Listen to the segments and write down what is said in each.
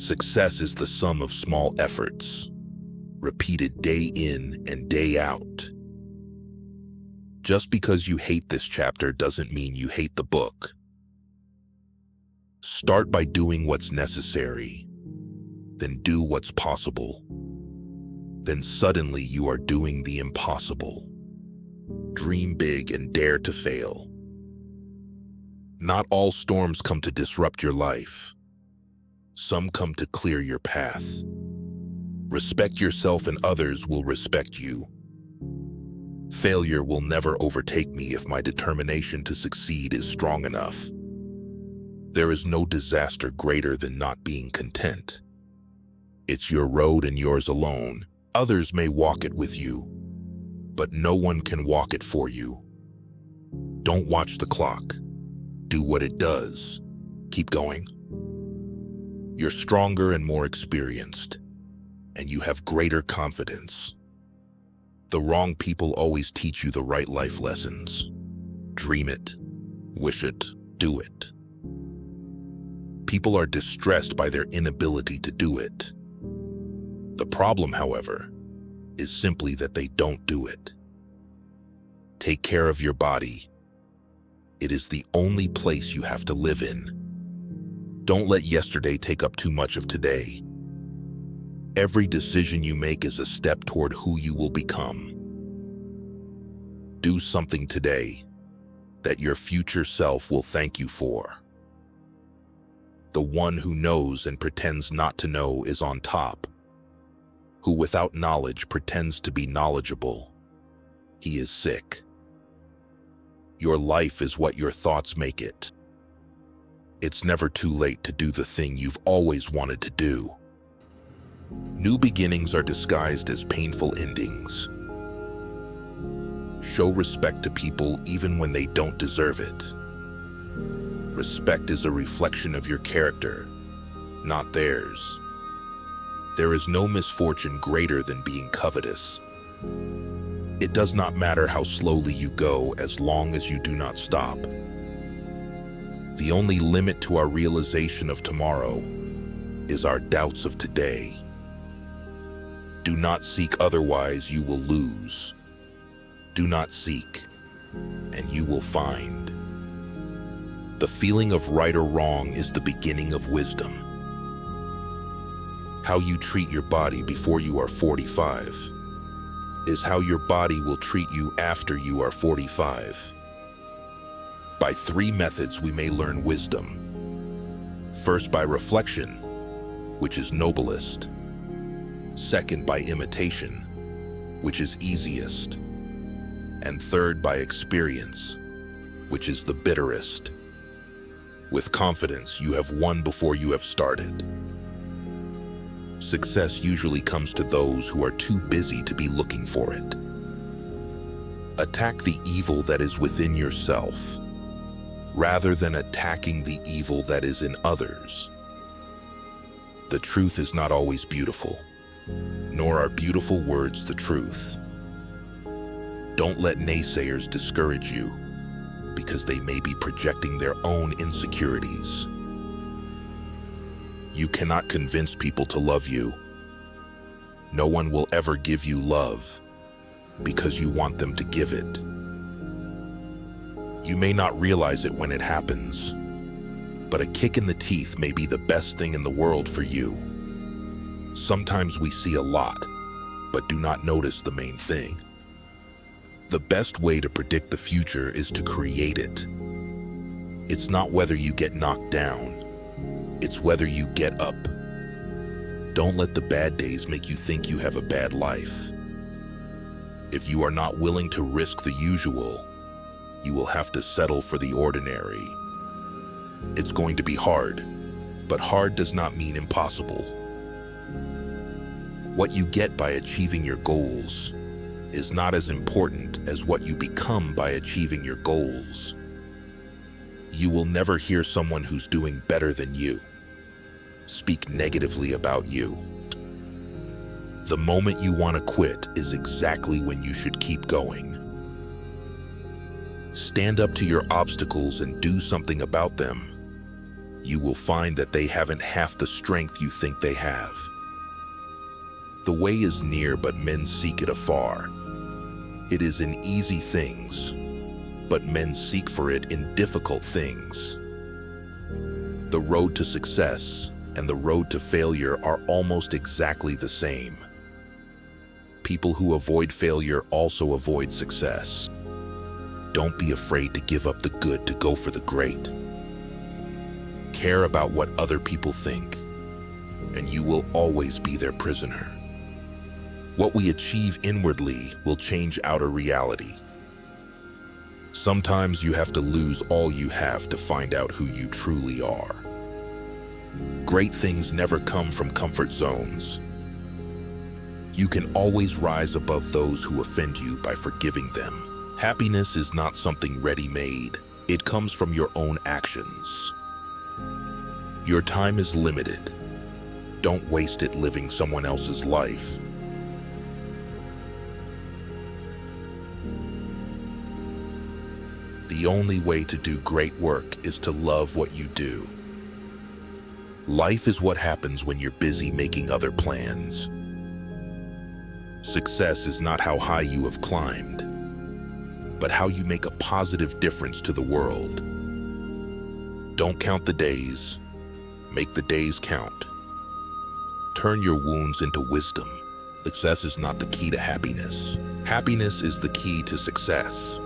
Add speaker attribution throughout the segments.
Speaker 1: Success is the sum of small efforts, repeated day in and day out. Just because you hate this chapter doesn't mean you hate the book. Start by doing what's necessary, then do what's possible. Then suddenly you are doing the impossible. Dream big and dare to fail. Not all storms come to disrupt your life. Some come to clear your path. Respect yourself and others will respect you. Failure will never overtake me if my determination to succeed is strong enough. There is no disaster greater than not being content. It's your road and yours alone. Others may walk it with you, but no one can walk it for you. Don't watch the clock. Do what it does. Keep going. You're stronger and more experienced, and you have greater confidence. The wrong people always teach you the right life lessons. Dream it, wish it, do it. People are distressed by their inability to do it. The problem, however, is simply that they don't do it. Take care of your body. It is the only place you have to live in. Don't let yesterday take up too much of today. Every decision you make is a step toward who you will become. Do something today that your future self will thank you for. The one who knows and pretends not to know is on top. Who without knowledge pretends to be knowledgeable. He is sick. Your life is what your thoughts make it. It's never too late to do the thing you've always wanted to do. New beginnings are disguised as painful endings. Show respect to people even when they don't deserve it. Respect is a reflection of your character, not theirs. There is no misfortune greater than being covetous. It does not matter how slowly you go as long as you do not stop. The only limit to our realization of tomorrow is our doubts of today. Do not seek, otherwise you will lose. Do not seek, and you will find. The feeling of right or wrong is the beginning of wisdom. How you treat your body before you are 45 is how your body will treat you after you are 45. By 3 methods we may learn wisdom. First, by reflection, which is noblest. Second, by imitation, which is easiest. And third, by experience, which is the bitterest. With confidence, you have won before you have started. Success usually comes to those who are too busy to be looking for it. Attack the evil that is within yourself, rather than attacking the evil that is in others. The truth is not always beautiful, nor are beautiful words the truth. Don't let naysayers discourage you, because they may be projecting their own insecurities. You cannot convince people to love you. No one will ever give you love because you want them to give it. You may not realize it when it happens, but a kick in the teeth may be the best thing in the world for you. Sometimes we see a lot, but do not notice the main thing. The best way to predict the future is to create it. It's not whether you get knocked down, it's whether you get up. Don't let the bad days make you think you have a bad life. If you are not willing to risk the usual, you will have to settle for the ordinary. It's going to be hard, but hard does not mean impossible. What you get by achieving your goals is not as important as what you become by achieving your goals. You will never hear someone who's doing better than you speak negatively about you. The moment you want to quit is exactly when you should keep going. Stand up to your obstacles and do something about them. you will find that they haven't half the strength you think they have. The way is near, but men seek it afar. It is in easy things, but men seek for it in difficult things. The road to success and the road to failure are almost exactly the same. People who avoid failure also avoid success. Don't be afraid to give up the good to go for the great. Care about what other people think, and you will always be their prisoner. What we achieve inwardly will change outer reality. Sometimes you have to lose all you have to find out who you truly are. Great things never come from comfort zones. You can always rise above those who offend you by forgiving them. Happiness is not something ready-made. It comes from your own actions. Your time is limited. Don't waste it living someone else's life. The only way to do great work is to love what you do. Life is what happens when you're busy making other plans. Success is not how high you have climbed, but how you make a positive difference to the world. Don't count the days. Make the days count. Turn your wounds into wisdom. Success is not the key to happiness. Happiness is the key to success.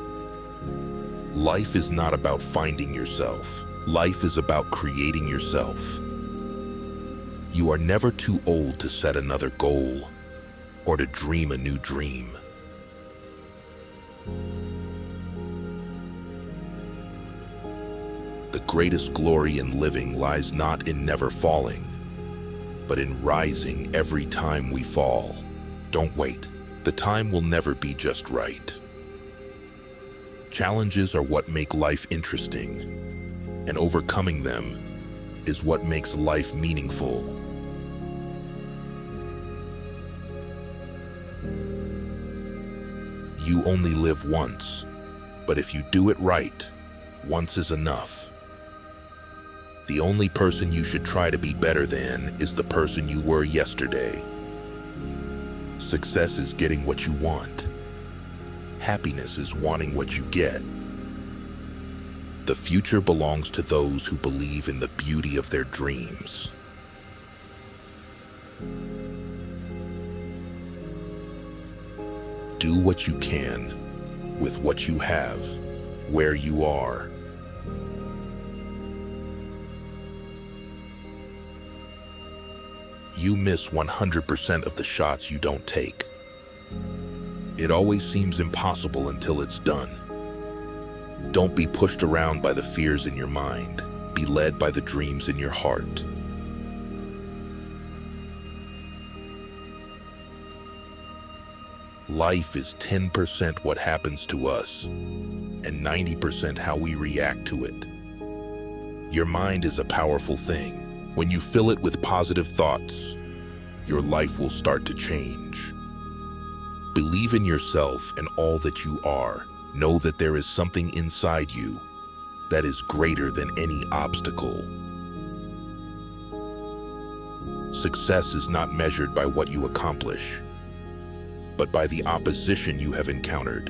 Speaker 1: Life is not about finding yourself. Life is about creating yourself. You are never too old to set another goal or to dream a new dream. The greatest glory in living lies not in never falling, but in rising every time we fall. Don't wait. The time will never be just right. Challenges are what make life interesting, and overcoming them is what makes life meaningful. You only live once, but if you do it right, once is enough. The only person you should try to be better than is the person you were yesterday. Success is getting what you want. Happiness is wanting what you get. The future belongs to those who believe in the beauty of their dreams. Do what you can with what you have, where you are. You miss 100% of the shots you don't take. It always seems impossible until it's done. Don't be pushed around by the fears in your mind. Be led by the dreams in your heart. Life is 10% what happens to us, and 90% how we react to it. Your mind is a powerful thing. When you fill it with positive thoughts, your life will start to change. Believe in yourself and all that you are. Know that there is something inside you that is greater than any obstacle. Success is not measured by what you accomplish, but by the opposition you have encountered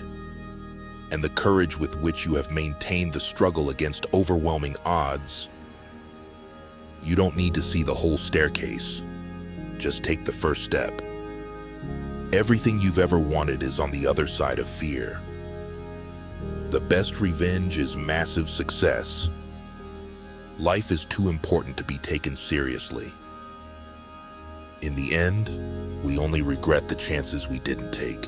Speaker 1: and the courage with which you have maintained the struggle against overwhelming odds. You don't need to see the whole staircase. Just take the first step. Everything you've ever wanted is on the other side of fear. The best revenge is massive success. Life is too important to be taken seriously. In the end, we only regret the chances we didn't take.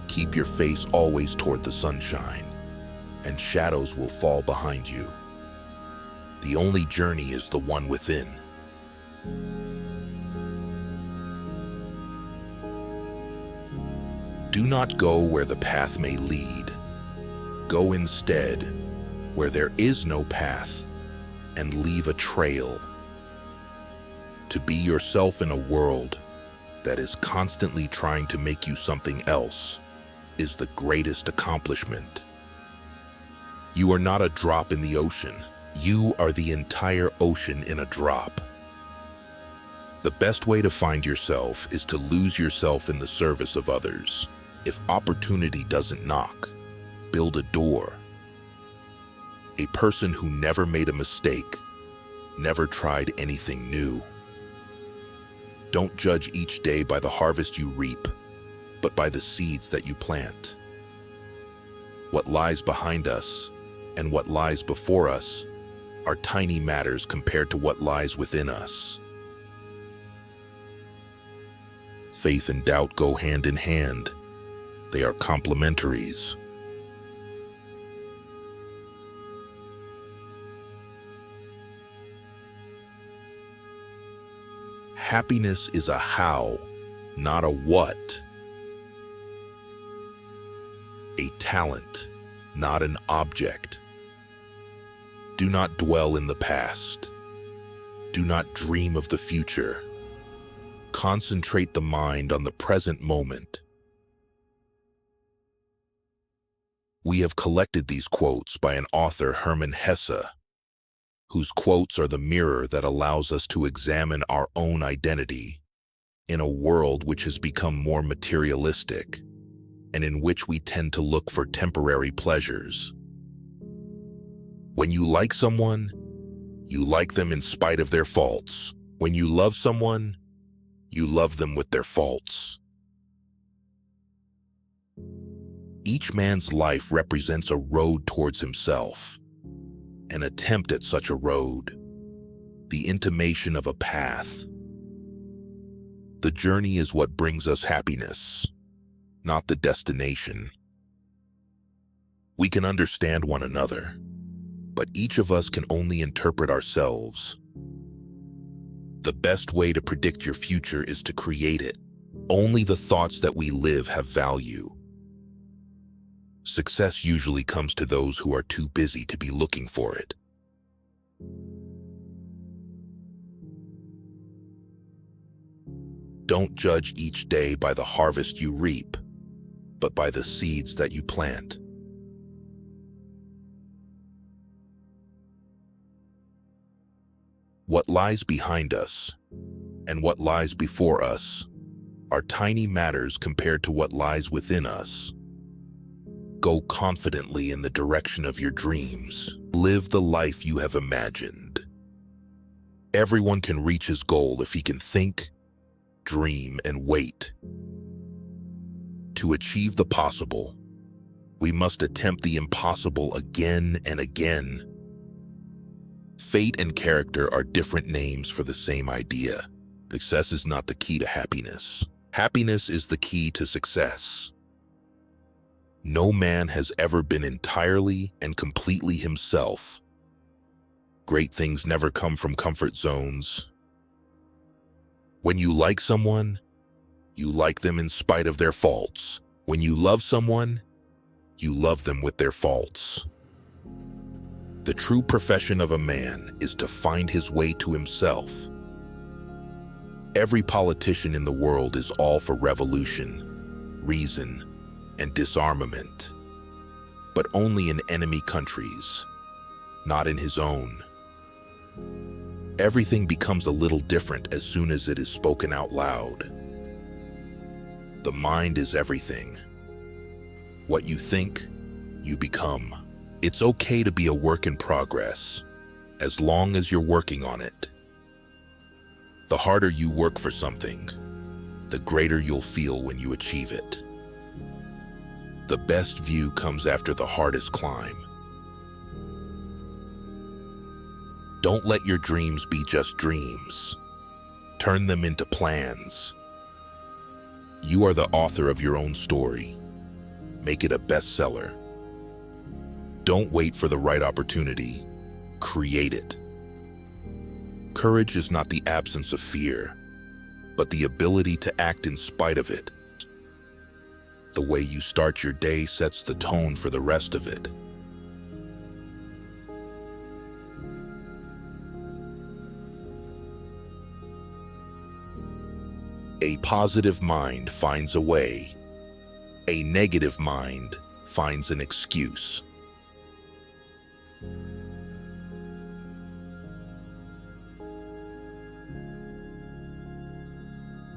Speaker 1: Keep your face always toward the sunshine, and shadows will fall behind you. The only journey is the one within. Do not go where the path may lead. Go instead where there is no path and leave a trail. To be yourself in a world that is constantly trying to make you something else is the greatest accomplishment. You are not a drop in the ocean. You are the entire ocean in a drop. The best way to find yourself is to lose yourself in the service of others. If opportunity doesn't knock, build a door. A person who never made a mistake, never tried anything new. Don't judge each day by the harvest you reap, but by the seeds that you plant. What lies behind us and what lies before us are tiny matters compared to what lies within us. Faith and doubt go hand in hand. They are complementaries. Happiness is a how, not a what. A talent, not an object. Do not dwell in the past. Do not dream of the future. Concentrate the mind on the present moment. We have collected these quotes by an author, Hermann Hesse, whose quotes are the mirror that allows us to examine our own identity in a world which has become more materialistic and in which we tend to look for temporary pleasures. When you like someone, you like them in spite of their faults. When you love someone, you love them with their faults. Each man's life represents a road towards himself, an attempt at such a road, the intimation of a path. The journey is what brings us happiness, not the destination. We can understand one another, but each of us can only interpret ourselves. The best way to predict your future is to create it. Only the thoughts that we live have value. Success usually comes to those who are too busy to be looking for it. Don't judge each day by the harvest you reap, but by the seeds that you plant. What lies behind us and what lies before us are tiny matters compared to what lies within us. Go confidently in the direction of your dreams. Live the life you have imagined. Everyone can reach his goal if he can think, dream, and wait. To achieve the possible, we must attempt the impossible again and again. Fate and character are different names for the same idea. Success is not the key to happiness. Happiness is the key to success. No man has ever been entirely and completely himself. Great things never come from comfort zones. When you like someone, you like them in spite of their faults. When you love someone, you love them with their faults. The true profession of a man is to find his way to himself. Every politician in the world is all for revolution, reason, and disarmament, but only in enemy countries, not in his own. Everything becomes a little different as soon as it is spoken out loud. The mind is everything. What you think, you become. It's okay to be a work in progress, as long as you're working on it. The harder you work for something, the greater you'll feel when you achieve it. The best view comes after the hardest climb. Don't let your dreams be just dreams. Turn them into plans. You are the author of your own story. Make it a bestseller. Don't wait for the right opportunity. Create it. Courage is not the absence of fear, but the ability to act in spite of it. The way you start your day sets the tone for the rest of it. A positive mind finds a way. A negative mind finds an excuse.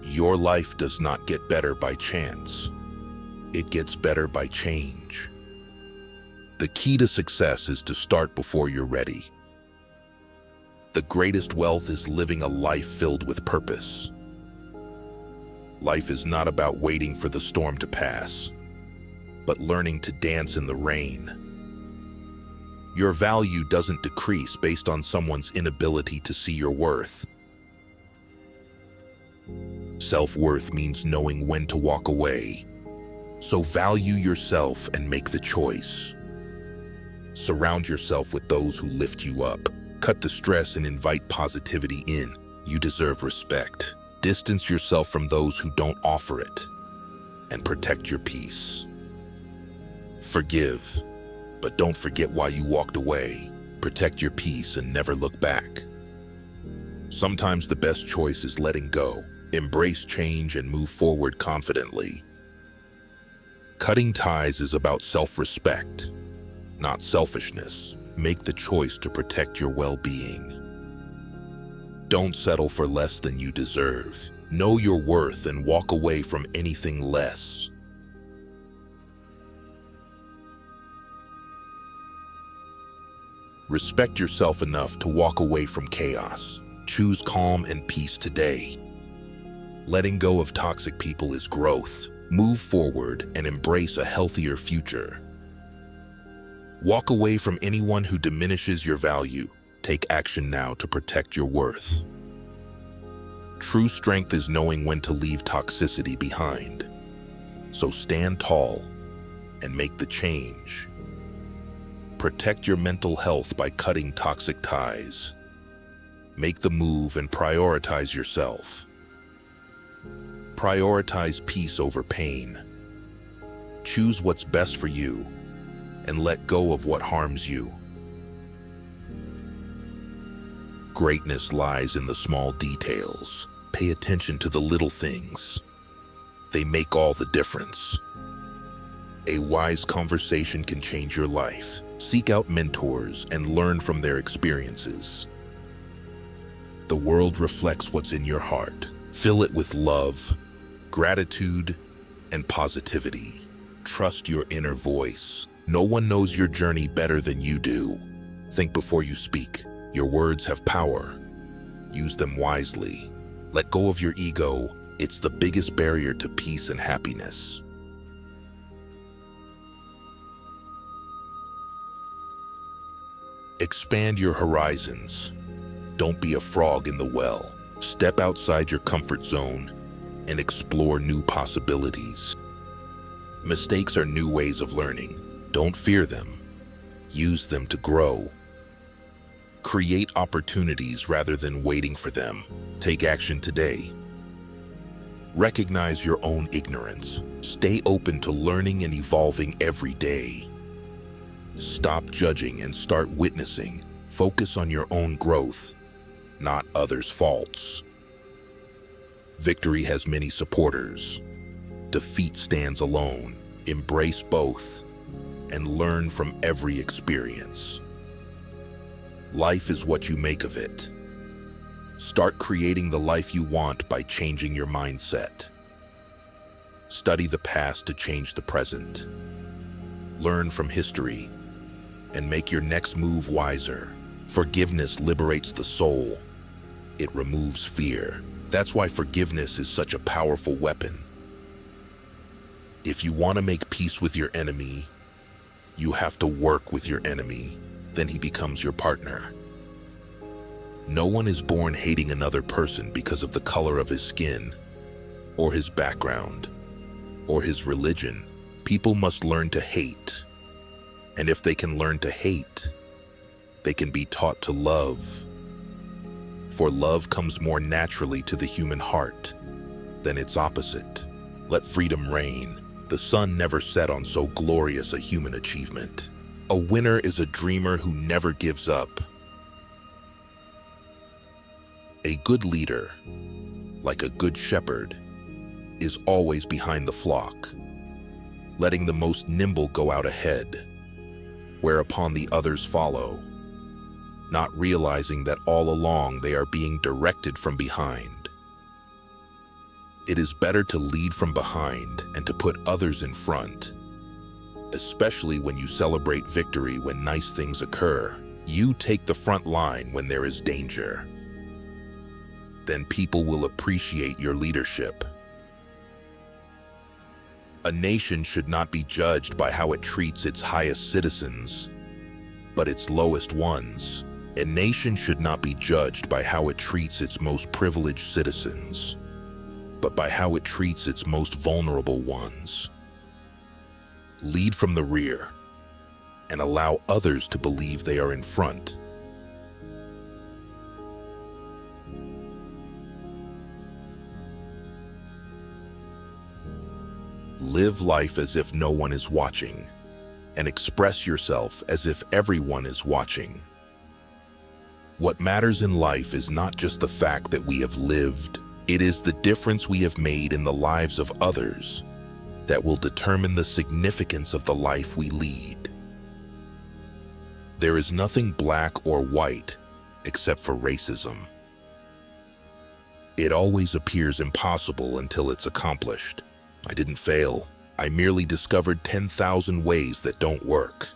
Speaker 1: Your life does not get better by chance. It gets better by change. The key to success is to start before you're ready. The greatest wealth is living a life filled with purpose. Life is not about waiting for the storm to pass, but learning to dance in the rain. Your value doesn't decrease based on someone's inability to see your worth. Self-worth means knowing when to walk away. So value yourself and make the choice. Surround yourself with those who lift you up. Cut the stress and invite positivity in. You deserve respect. Distance yourself from those who don't offer it, and protect your peace. Forgive, but don't forget why you walked away. Protect your peace and never look back. Sometimes the best choice is letting go. Embrace change and move forward confidently. Cutting ties is about self-respect, not selfishness. Make the choice to protect your well-being. Don't settle for less than you deserve. Know your worth and walk away from anything less. Respect yourself enough to walk away from chaos. Choose calm and peace today. Letting go of toxic people is growth. Move forward and embrace a healthier future. Walk away from anyone who diminishes your value. Take action now to protect your worth. True strength is knowing when to leave toxicity behind. So stand tall and make the change. Protect your mental health by cutting toxic ties. Make the move and prioritize yourself. Prioritize peace over pain. Choose what's best for you and let go of what harms you. Greatness lies in the small details. Pay attention to the little things. They make all the difference. A wise conversation can change your life. Seek out mentors and learn from their experiences. The world reflects what's in your heart. Fill it with love, gratitude, and positivity. Trust your inner voice. No one knows your journey better than you do. Think before you speak. Your words have power. Use them wisely. Let go of your ego. It's the biggest barrier to peace and happiness. Expand your horizons. Don't be a frog in the well. Step outside your comfort zone and explore new possibilities. Mistakes are new ways of learning. Don't fear them. Use them to grow. Create opportunities rather than waiting for them. Take action today. Recognize your own ignorance. Stay open to learning and evolving every day. Stop judging and start witnessing. Focus on your own growth, not others' faults. Victory has many supporters. Defeat stands alone. Embrace both and learn from every experience. Life is what you make of it. Start creating the life you want by changing your mindset. Study the past to change the present. Learn from history and make your next move wiser. Forgiveness liberates the soul. It removes fear. That's why forgiveness is such a powerful weapon. If you want to make peace with your enemy, you have to work with your enemy. Then he becomes your partner. No one is born hating another person because of the color of his skin, or his background, or his religion. People must learn to hate. And if they can learn to hate, they can be taught to love. For love comes more naturally to the human heart than its opposite. Let freedom reign. The sun never set on so glorious a human achievement. A winner is a dreamer who never gives up. A good leader, like a good shepherd, is always behind the flock. letting the most nimble go out ahead, whereupon the others follow, not realizing that all along they are being directed from behind. It is better to lead from behind and to put others in front, especially when you celebrate victory when nice things occur. You take the front line when there is danger. Then people will appreciate your leadership. A nation should not be judged by how it treats its highest citizens, but its lowest ones. A nation should not be judged by how it treats its most privileged citizens, but by how it treats its most vulnerable ones. Lead from the rear and allow others to believe they are in front. Live life as if no one is watching, and express yourself as if everyone is watching. What matters in life is not just the fact that we have lived, it is the difference we have made in the lives of others that will determine the significance of the life we lead. There is nothing black or white except for racism. It always appears impossible until it's accomplished. I didn't fail. I merely discovered 10,000 ways that don't work.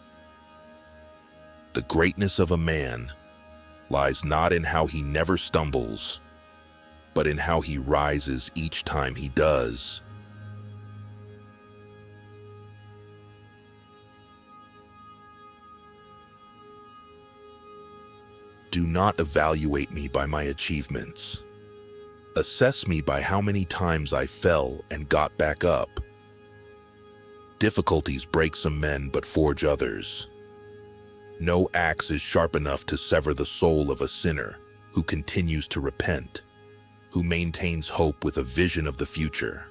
Speaker 1: The greatness of a man lies not in how he never stumbles, but in how he rises each time he does. Do not evaluate me by my achievements. Assess me by how many times I fell and got back up. Difficulties break some men but forge others. No axe is sharp enough to sever the soul of a sinner who continues to repent, who maintains hope with a vision of the future.